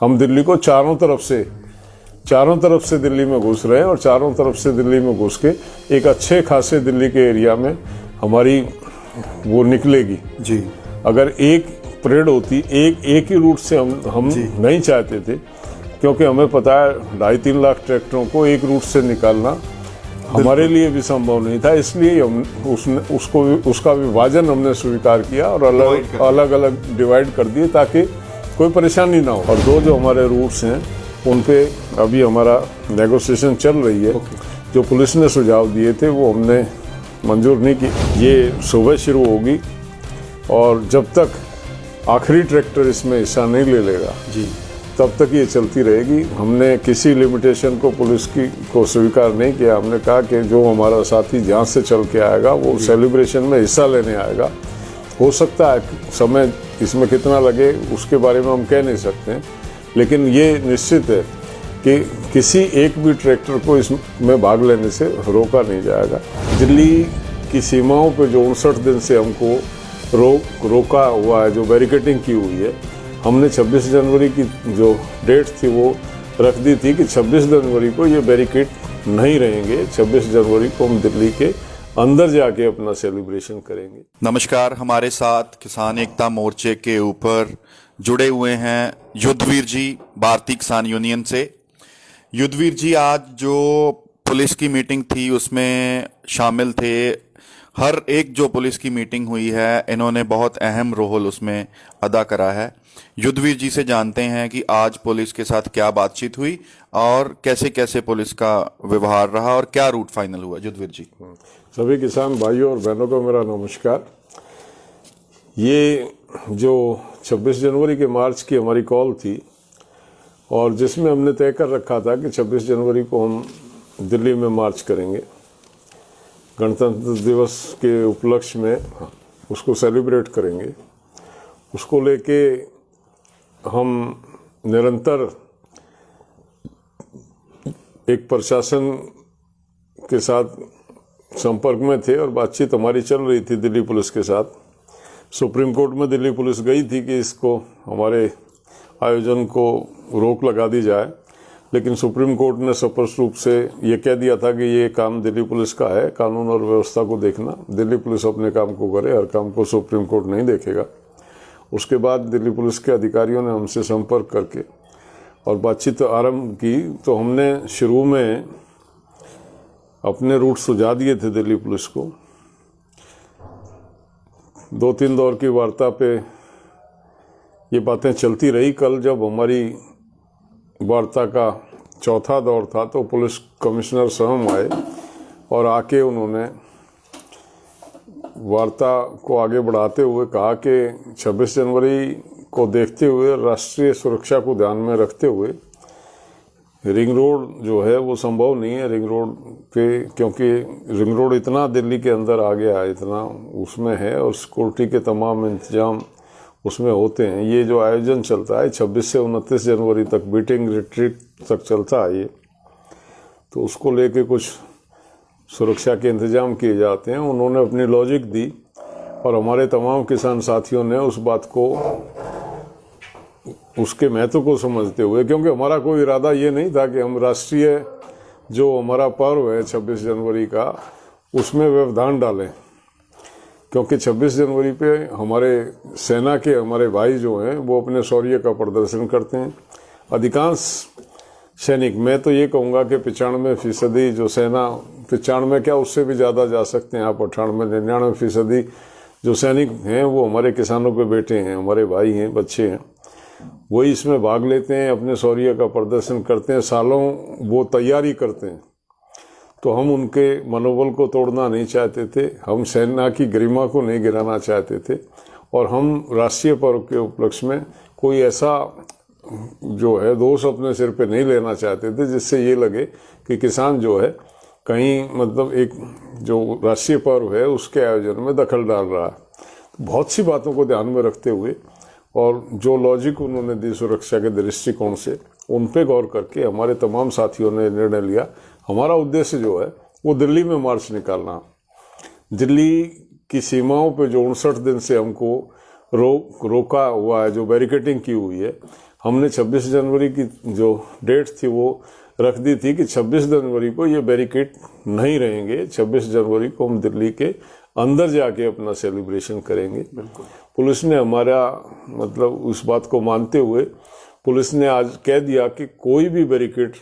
हम दिल्ली को चारों तरफ से दिल्ली में घुस रहे हैं और चारों तरफ से दिल्ली में घुस के एक अच्छे खासे दिल्ली के एरिया में हमारी वो निकलेगी जी। अगर एक परेड होती एक ही रूट से हम नहीं चाहते थे, क्योंकि हमें पता है 2.5-3 लाख ट्रैक्टरों को एक रूट से निकालना हमारे लिए भी संभव नहीं था। इसलिए हम उसका विभाजन हमने स्वीकार किया और अलग अलग डिवाइड कर दिए ताकि कोई परेशानी ना हो। और जो हमारे रूट्स हैं उन पे अभी हमारा नेगोशिएशन चल रही है। जो पुलिस ने सुझाव दिए थे वो हमने मंजूर नहीं की। ये सुबह शुरू होगी और जब तक आखिरी ट्रैक्टर इसमें हिस्सा नहीं ले लेगा जी, तब तक ये चलती रहेगी। हमने किसी लिमिटेशन को पुलिस को स्वीकार नहीं किया। हमने कहा कि जो हमारा साथी जहाँ से चल के आएगा वो सेलिब्रेशन में हिस्सा लेने आएगा। हो सकता है समय इसमें कितना लगे उसके बारे में हम कह नहीं सकते हैं, लेकिन ये निश्चित है कि किसी एक भी ट्रैक्टर को इसमें भाग लेने से रोका नहीं जाएगा। दिल्ली की सीमाओं पर जो 59 दिन से हमको रोका हुआ है, जो बैरिकेडिंग की हुई है, हमने 26 जनवरी की जो डेट थी वो रख दी थी कि 26 जनवरी को ये बैरिकेड नहीं रहेंगे। 26 जनवरी को हम दिल्ली के अंदर जाके अपना सेलिब्रेशन करेंगे। नमस्कार, हमारे साथ किसान एकता मोर्चे के ऊपर जुड़े हुए हैं युद्धवीर जी भारतीय किसान यूनियन से। युद्धवीर जी, आज जो पुलिस की मीटिंग थी उसमें शामिल थे। हर एक जो पुलिस की मीटिंग हुई है इन्होंने बहुत अहम रोल उसमें अदा करा है। युद्धवीर जी से जानते हैं कि आज पुलिस के साथ क्या बातचीत हुई और कैसे कैसे पुलिस का व्यवहार रहा और क्या रूट फाइनल हुआ। युद्धवीर जी। सभी किसान भाइयों और बहनों को मेरा नमस्कार। ये जो 26 जनवरी के मार्च की हमारी कॉल थी और जिसमें हमने तय कर रखा था कि 26 जनवरी को हम दिल्ली में मार्च करेंगे, गणतंत्र दिवस के उपलक्ष्य में उसको सेलिब्रेट करेंगे। उसको लेके हम निरंतर एक प्रशासन के साथ संपर्क में थे और बातचीत हमारी चल रही थी दिल्ली पुलिस के साथ। सुप्रीम कोर्ट में दिल्ली पुलिस गई थी कि इसको हमारे आयोजन को रोक लगा दी जाए, लेकिन सुप्रीम कोर्ट ने स्पष्ट रूप से ये कह दिया था कि ये काम दिल्ली पुलिस का है, कानून और व्यवस्था को देखना। दिल्ली पुलिस अपने काम को करे, हर काम को सुप्रीम कोर्ट नहीं देखेगा। उसके बाद दिल्ली पुलिस के अधिकारियों ने हमसे संपर्क करके और बातचीत आरंभ की, तो हमने शुरू में अपने रूट सुझा दिए थे दिल्ली पुलिस को। 2-3 दौर की वार्ता पे ये बातें चलती रही। कल जब हमारी वार्ता का चौथा दौर था तो पुलिस कमिश्नर स्वयं आए और आके उन्होंने वार्ता को आगे बढ़ाते हुए कहा कि 26 जनवरी को देखते हुए, राष्ट्रीय सुरक्षा को ध्यान में रखते हुए रिंग रोड जो है वो संभव नहीं है। रिंग रोड पे, क्योंकि रिंग रोड इतना दिल्ली के अंदर आ गया है, इतना उसमें है और सिक्योरिटी के तमाम इंतजाम उसमें होते हैं। ये जो आयोजन चलता है 26 से 29 जनवरी तक, बीटिंग रिट्रीट तक चलता है ये, तो उसको लेके कुछ सुरक्षा के इंतजाम किए जाते हैं। उन्होंने अपनी लॉजिक दी और हमारे तमाम किसान साथियों ने उस बात को, उसके महत्व को समझते हुए, क्योंकि हमारा कोई इरादा ये नहीं था कि हम राष्ट्रीय जो हमारा पर्व है 26 जनवरी का उसमें व्यवधान डालें, क्योंकि 26 जनवरी पे हमारे सेना के हमारे भाई जो हैं वो अपने शौर्य का प्रदर्शन करते हैं। अधिकांश सैनिक, मैं तो ये कहूँगा कि 95% जो सेना, 95 क्या उससे भी ज़्यादा जा सकते हैं आप, 98-99% जो सैनिक हैं वो हमारे किसानों के बेटे हैं, हमारे भाई हैं, बच्चे हैं। वही इसमें भाग लेते हैं, अपने शौर्य का प्रदर्शन करते हैं, सालों वो तैयारी करते हैं। तो हम उनके मनोबल को तोड़ना नहीं चाहते थे, हम सेना की गरिमा को नहीं गिराना चाहते थे और हम राष्ट्रीय पर्व के उपलक्ष्य में कोई ऐसा जो है दोष अपने सिर पे नहीं लेना चाहते थे जिससे ये लगे कि किसान जो है कहीं मतलब एक जो राष्ट्रीय पर्व है उसके आयोजन में दखल डाल रहा है। तो बहुत सी बातों को ध्यान में रखते हुए और जो लॉजिक उन्होंने दी सुरक्षा के दृष्टिकोण से, उन पे गौर करके हमारे तमाम साथियों ने निर्णय लिया। हमारा उद्देश्य जो है वो दिल्ली में मार्च निकालना। दिल्ली की सीमाओं पे जो 59 दिन से हमको रोका हुआ है, जो बैरिकेटिंग की हुई है, हमने 26 जनवरी की जो डेट थी वो रख दी थी कि 26 जनवरी को ये बैरिकेड नहीं रहेंगे। 26 जनवरी को हम दिल्ली के अंदर जाके अपना सेलिब्रेशन करेंगे। पुलिस ने हमारा मतलब उस बात को मानते हुए पुलिस ने आज कह दिया कि कोई भी बैरिकेड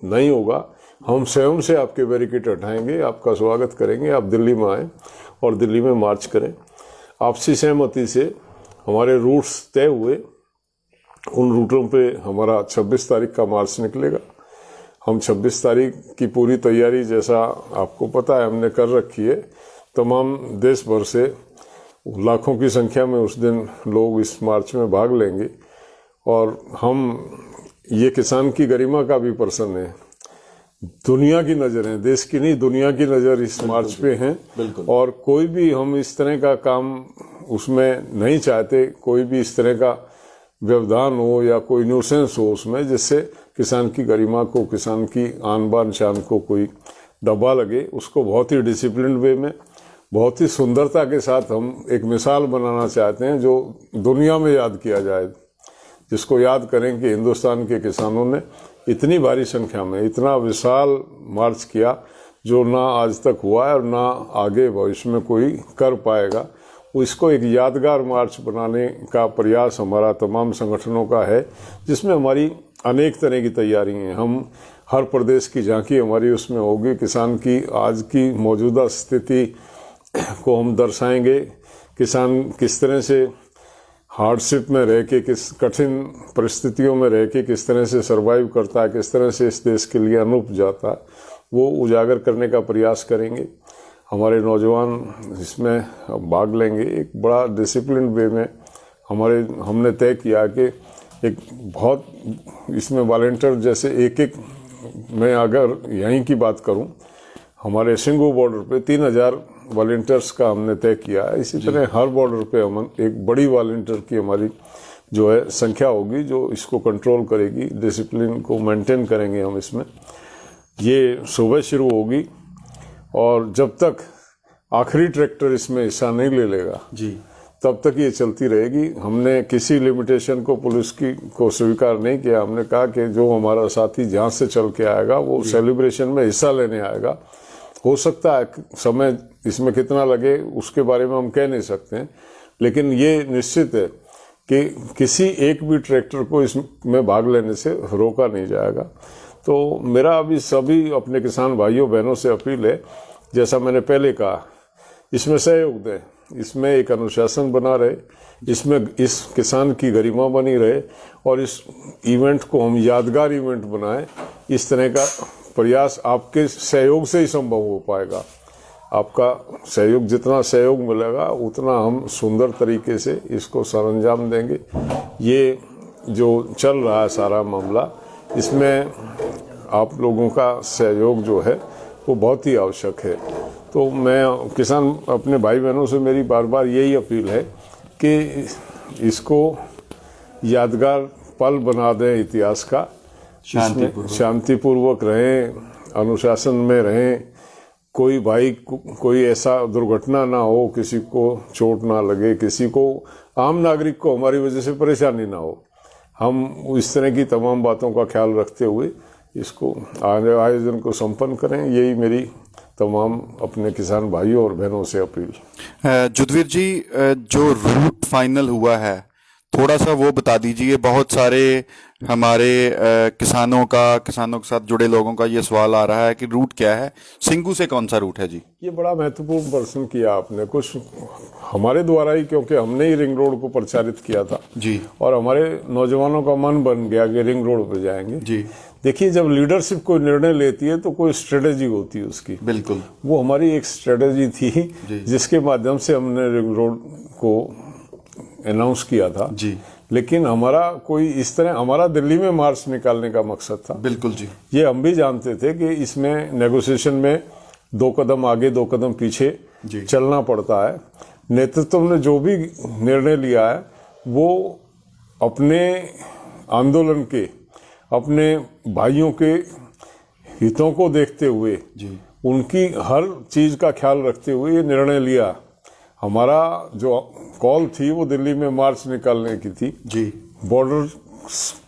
नहीं होगा, हम स्वयं से आपके बैरिकेड हटाएंगे, आपका स्वागत करेंगे, आप दिल्ली में आएँ और दिल्ली में मार्च करें। आपसी सहमति से हमारे रूट्स तय हुए, उन रूटों पे हमारा 26 तारीख का मार्च निकलेगा। हम 26 तारीख की पूरी तैयारी, जैसा आपको पता है, हमने कर रखी है। तमाम देश भर से लाखों की संख्या में उस दिन लोग इस मार्च में भाग लेंगे और हम ये किसान की गरिमा का भी प्रश्न है। दुनिया की नज़रें, देश की नहीं दुनिया की नज़र इस मार्च पे हैं और कोई भी हम इस तरह का काम उसमें नहीं चाहते, कोई भी इस तरह का व्यवधान हो या कोई न्यूसेंस हो उसमें, जिससे किसान की गरिमा को, किसान की आन बान शान को कोई दबा लगे। उसको बहुत ही डिसिप्लिन वे में, बहुत ही सुंदरता के साथ हम एक मिसाल बनाना चाहते हैं जो दुनिया में याद किया जाए, जिसको याद करें कि हिंदुस्तान के किसानों ने इतनी भारी संख्या में इतना विशाल मार्च किया जो ना आज तक हुआ है और ना आगे भविष्य में कोई कर पाएगा। इसको एक यादगार मार्च बनाने का प्रयास हमारा तमाम संगठनों का है, जिसमें हमारी अनेक तरह की तैयारी हैं। हम हर प्रदेश की झांकी हमारी उसमें होगी, किसान की आज की मौजूदा स्थिति को हम दर्शाएंगे, किसान किस तरह से हार्डशिप में रह के, किस कठिन परिस्थितियों में रह के किस तरह से सरवाइव करता है, किस तरह से इस देश के लिए अनूप जाता है, वो उजागर करने का प्रयास करेंगे। हमारे नौजवान इसमें भाग लेंगे। एक बड़ा डिसिप्लिन वे में हमने तय किया कि एक बहुत इसमें वॉलंटियर, जैसे एक मैं अगर यहीं की बात करूं, हमारे सिंगू बॉर्डर पे 3000 वॉलंटियर्स का हमने तय किया है। इसी तरह हर बॉर्डर पे हम एक बड़ी वॉलंटियर की हमारी जो है संख्या होगी, जो इसको कंट्रोल करेगी, डिसिप्लिन को मेंटेन करेंगे हम इसमें। ये सुबह शुरू होगी और जब तक आखिरी ट्रैक्टर इसमें हिस्सा नहीं ले लेगा तब तक ये चलती रहेगी। हमने किसी लिमिटेशन को पुलिस को स्वीकार नहीं किया। हमने कहा कि जो हमारा साथी जहाँ से चल के आएगा वो सेलिब्रेशन में हिस्सा लेने आएगा। हो सकता है समय इसमें कितना लगे उसके बारे में हम कह नहीं सकते हैं, लेकिन ये निश्चित है कि किसी एक भी ट्रैक्टर को इसमें भाग लेने से रोका नहीं जाएगा। तो मेरा अभी सभी अपने किसान भाइयों बहनों से अपील है, जैसा मैंने पहले कहा, इसमें सहयोग दें, इसमें एक अनुशासन बना रहे, इसमें इस किसान की गरिमा बनी रहे और इस इवेंट को हम यादगार इवेंट बनाएं। इस तरह का प्रयास आपके सहयोग से ही संभव हो पाएगा। आपका सहयोग, जितना सहयोग मिलेगा उतना हम सुंदर तरीके से इसको सरंजाम देंगे। ये जो चल रहा है सारा मामला, इसमें आप लोगों का सहयोग जो है वो बहुत ही आवश्यक है। तो मैं किसान अपने भाई बहनों से मेरी बार बार यही अपील है कि इसको यादगार पल बना दें इतिहास का, शांतिपूर्वक रहें, अनुशासन में रहें, कोई भाई कोई ऐसा दुर्घटना ना हो, किसी को चोट ना लगे, किसी को आम नागरिक को हमारी वजह से परेशानी ना हो। हम इस तरह की तमाम बातों का ख्याल रखते हुए इसको आयोजन को संपन्न करें। यही मेरी तमाम अपने किसान भाइयों और बहनों से अपील। जुदवीर जी, जो रूट फाइनल हुआ है थोड़ा सा वो बता दीजिए। बहुत सारे हमारे किसानों के साथ जुड़े लोगों का ये सवाल आ रहा है कि रूट क्या है, सिंगू से कौन सा रूट है जी? ये बड़ा महत्वपूर्ण प्रश्न किया आपने, कुछ हमारे द्वारा ही, क्योंकि हमने ही रिंग रोड को प्रचारित किया था जी, और हमारे नौजवानों का मन बन गया कि रिंग रोड पे जाएंगे जी। देखिए, जब लीडरशिप कोई निर्णय लेती है तो कोई स्ट्रेटेजी होती है उसकी। बिल्कुल, वो हमारी एक स्ट्रेटेजी थी जिसके माध्यम से हमने रिंग रोड को अनाउंस किया था जी। लेकिन हमारा कोई इस तरह, हमारा दिल्ली में मार्च निकालने का मकसद था। बिल्कुल जी। ये हम भी जानते थे कि इसमें नेगोशिएशन में 2 कदम आगे 2 कदम पीछे चलना पड़ता है। नेतृत्व ने जो भी निर्णय लिया है वो अपने आंदोलन के, अपने भाइयों के हितों को देखते हुए, उनकी हर चीज का ख्याल रखते हुए ये निर्णय लिया। हमारा जो कॉल थी वो दिल्ली में मार्च निकालने की थी, जी, बॉर्डर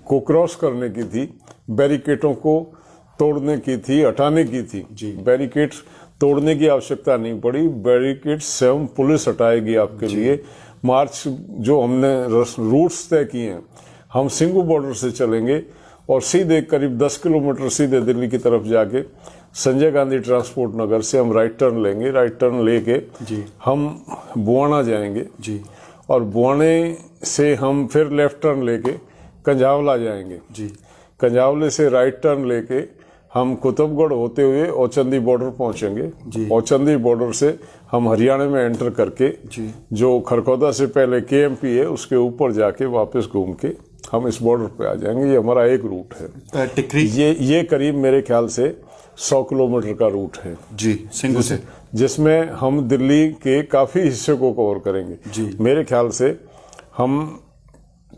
को क्रॉस करने की थी, बैरिकेडों को तोड़ने की थी, हटाने की थी। जी। बैरिकेड तोड़ने की आवश्यकता नहीं पड़ी, बैरिकेड स्वयं पुलिस हटाएगी आपके लिए। मार्च जो हमने रूट्स तय किए हैं, हम सिंघू बॉर्डर से चलेंगे और सीधे करीब 10 किलोमीटर सीधे दिल्ली की तरफ जाके संजय गांधी ट्रांसपोर्ट नगर से हम राइट टर्न लेंगे। राइट टर्न लेके जी, हम बुआना जाएंगे जी, और बुआने से हम फिर लेफ्ट टर्न लेके कंझावला जाएंगे। जी, कंझावले से राइट टर्न लेके हम कुतुबगढ़ होते हुए औचंदी बॉर्डर पहुंचेंगे। जी। औचंदी बॉर्डर से हम हरियाणा में एंटर करके जी, जो खरखौदा से पहले केएमपी है उसके ऊपर जाके वापस घूम के हम इस बॉर्डर पे आ जाएंगे। ये हमारा एक रूट है। टिकरी, ये करीब मेरे ख्याल से 100 किलोमीटर का रूट है, जी, सिंघू से, जिसमें हम दिल्ली के काफी हिस्से को कवर करेंगे। जी। मेरे ख्याल से हम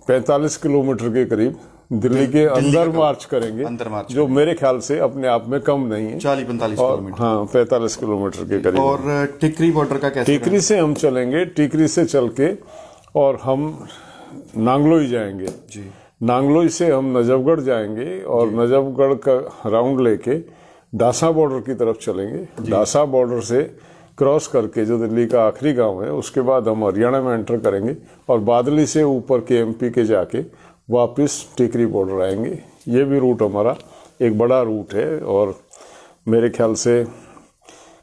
45 किलोमीटर के करीब दिल्ली के अंदर मार्च करेंगे, अंदर मार्च जो मेरे ख्याल से अपने आप में कम नहीं है। 40-45 और किलोमीटर। हाँ, 45 किलोमीटर के करीब। और टिकरी बॉर्डर का कैसे टीकरी से हम चलेंगे, टीकरी से चल के और हम नांगलोई जाएंगे। जी, नांगलोई से हम नजफगढ़ जाएंगे और नजफगढ़ का राउंड लेके डासा बॉर्डर की तरफ चलेंगे। डासा बॉर्डर से क्रॉस करके जो दिल्ली का आखिरी गांव है, उसके बाद हम हरियाणा में एंटर करेंगे और बादली से ऊपर केएमपी के जाके वापस टिकरी बॉर्डर आएंगे। ये भी रूट हमारा एक बड़ा रूट है और मेरे ख्याल से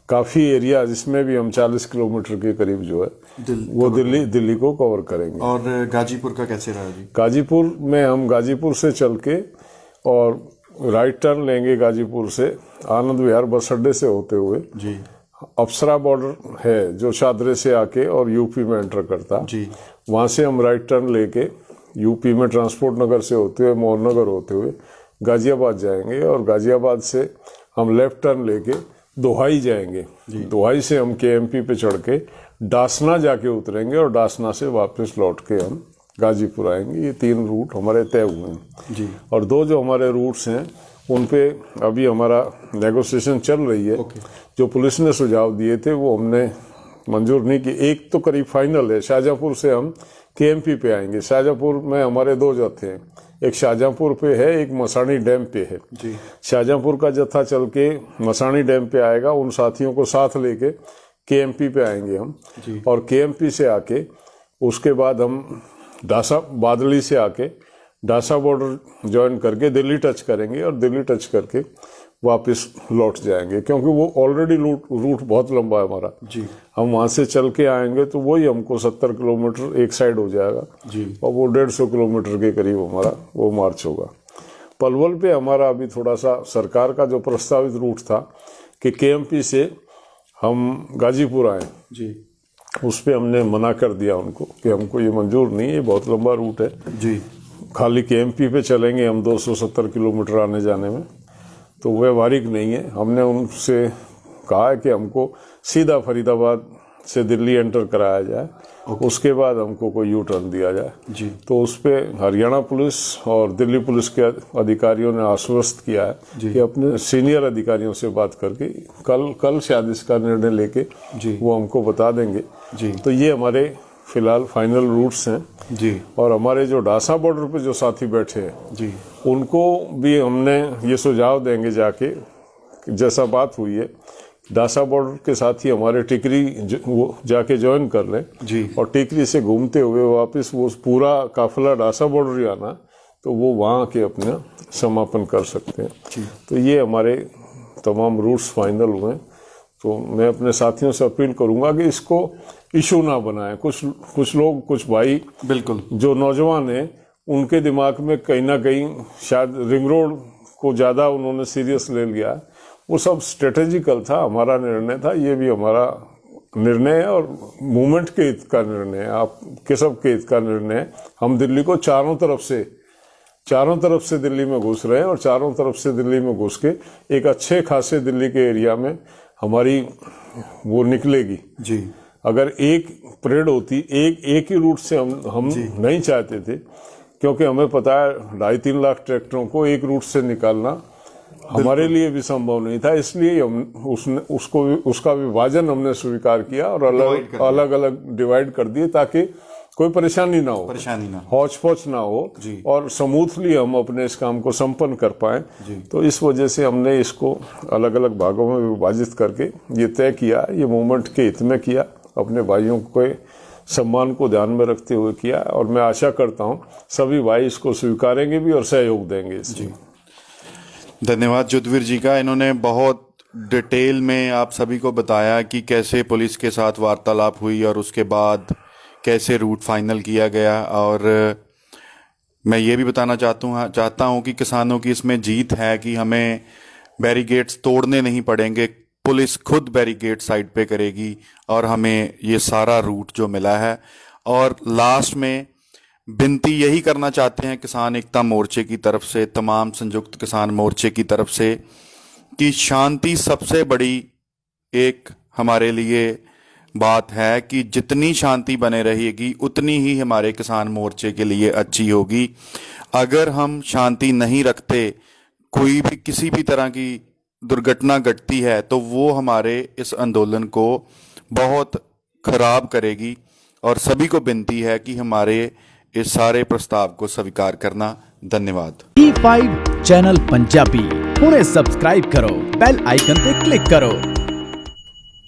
काफ़ी एरिया जिसमें भी हम 40 किलोमीटर के करीब जो है वो दिल्ली को कवर करेंगे। और गाजीपुर का कैसे रहा जी? गाजीपुर में हम गाजीपुर से चल के और राइट टर्न लेंगे गाजीपुर से आनंद विहार बस अड्डे से होते हुए। जी, अप्सरा बॉर्डर है जो शादरे से आके और यूपी में एंटर करता। जी, वहाँ से हम राइट टर्न लेके यूपी में ट्रांसपोर्ट नगर से होते हुए मोहन नगर होते हुए गाजियाबाद जाएंगे और गाजियाबाद से हम लेफ्ट टर्न लेके दोहाई जाएंगे। दोहाई से हम केएमपी पे चढ़ के डासना जाके उतरेंगे और डासना से वापस लौट के हम गाजीपुर आएंगे। ये 3 रूट हमारे तय हुए हैं। जी, और 2 जो हमारे रूट्स हैं उन पे अभी हमारा नेगोशिएशन चल रही है। जो पुलिस ने सुझाव दिए थे वो हमने मंजूर नहीं की। एक तो करीब फाइनल है, शाहजहाँपुर से हम केएमपी पे आएंगे। शाहजहाँपुर में हमारे 2 जत्थे हैं, एक शाहजहाँपुर पे है, एक मसानी डैम पे है। जी, शाहजहाँपुर का जत्था चल के मसानी डैम पे आएगा, उन साथियों को साथ लेके केएमपी पे आएंगे हम। जी, और केएमपी से आके उसके बाद हम डासा बादली से आके डासा बॉर्डर ज्वाइन करके दिल्ली टच करेंगे और दिल्ली टच करके वापस लौट जाएंगे, क्योंकि वो ऑलरेडी रूट बहुत लंबा है हमारा। जी, हम वहाँ से चल के आएंगे तो वही हमको 70 किलोमीटर एक साइड हो जाएगा जी, और वो 150 किलोमीटर के करीब हमारा वो मार्च होगा। पलवल पे हमारा अभी थोड़ा सा सरकार का जो प्रस्तावित रूट था कि केएमपी से हम गाजीपुर आए, जी, उस पर हमने मना कर दिया उनको कि हमको ये मंजूर नहीं है, बहुत लंबा रूट है। जी, खाली केएमपी पे चलेंगे हम 270 किलोमीटर आने जाने में, तो व्यवहारिक नहीं है। हमने उनसे कहा है कि हमको सीधा फरीदाबाद से दिल्ली एंटर कराया जाए, उसके बाद हमको कोई यू टर्न दिया जाए। जी, तो उस पे हरियाणा पुलिस और दिल्ली पुलिस के अधिकारियों ने आश्वस्त किया है कि अपने सीनियर अधिकारियों से बात करके कल शायद इसका निर्णय लेके जी, वो हमको बता देंगे। जी, तो ये हमारे फिलहाल फाइनल रूट्स हैं। जी, और हमारे जो डासा बॉर्डर पे जो साथी बैठे हैं जी, उनको भी हमने ये सुझाव देंगे जाके, जैसा बात हुई है डासा बॉर्डर के साथी हमारे टिकरी वो जाके ज्वाइन कर लें। जी, और टिकरी से घूमते हुए वापस वो पूरा काफिला डासा बॉर्डर ही आना, तो वो वहाँ के अपना समापन कर सकते हैं। तो ये हमारे तमाम रूट्स फाइनल हुए हैं। तो मैं अपने साथियों से अपील करूंगा कि इसको इशू ना बनाएं। कुछ लोग, कुछ भाई बिल्कुल, जो नौजवान हैं उनके दिमाग में कहीं ना कहीं शायद रिंग रोड को ज़्यादा उन्होंने सीरियस ले लिया। वो सब स्ट्रेटेजिकल था, हमारा निर्णय था, ये भी हमारा निर्णय है और मूवमेंट के हित का निर्णय है, आप के सब के हित का निर्णय है। हम दिल्ली को चारों तरफ से दिल्ली में घुस रहे हैं और चारों तरफ से दिल्ली में घुस के एक अच्छे खासे दिल्ली के एरिया में हमारी वो निकलेगी। जी, अगर एक परेड होती, एक ही रूट से हम नहीं चाहते थे, क्योंकि हमें पता है 2.5-3 लाख ट्रैक्टरों को एक रूट से निकालना हमारे लिए भी संभव नहीं था, इसलिए हम उसका विभाजन हमने स्वीकार किया और अलग अलग डिवाइड कर दिए ताकि कोई परेशानी ना हो, हौच पौच ना हो और स्मूथली हम अपने इस काम को संपन्न कर पाए। तो इस वजह से हमने इसको अलग अलग भागों में विभाजित करके ये तय किया, ये मूवमेंट के हित में किया, अपने भाइयों के सम्मान को ध्यान में रखते हुए किया और मैं आशा करता हूँ सभी भाई इसको स्वीकारेंगे भी और सहयोग देंगे इसमें। धन्यवाद युद्धवीर जी का। इन्होंने बहुत डिटेल में आप सभी को बताया कि कैसे पुलिस के साथ वार्तालाप हुई और उसके बाद कैसे रूट फाइनल किया गया। और मैं ये भी बताना चाहता हूँ कि किसानों की इसमें जीत है कि हमें बैरिकेड्स तोड़ने नहीं पड़ेंगे, पुलिस खुद बैरिकेड साइड पे करेगी और हमें ये सारा रूट जो मिला है। और लास्ट में विनती यही करना चाहते हैं किसान एकता मोर्चे की तरफ से, तमाम संयुक्त किसान मोर्चे की तरफ से, कि शांति सबसे बड़ी एक हमारे लिए बात है कि जितनी शांति बने रहेगी उतनी ही हमारे किसान मोर्चे के लिए अच्छी होगी। अगर हम शांति नहीं रखते, कोई भी किसी भी तरह की दुर्घटना घटती है तो वो हमारे इस आंदोलन को बहुत खराब करेगी। और सभी को विनती है कि हमारे इस सारे प्रस्ताव को स्वीकार करना। धन्यवाद। E5 चैनल पंजाबी हुणे सब्सक्राइब करो, बेल आइकन पे क्लिक करो।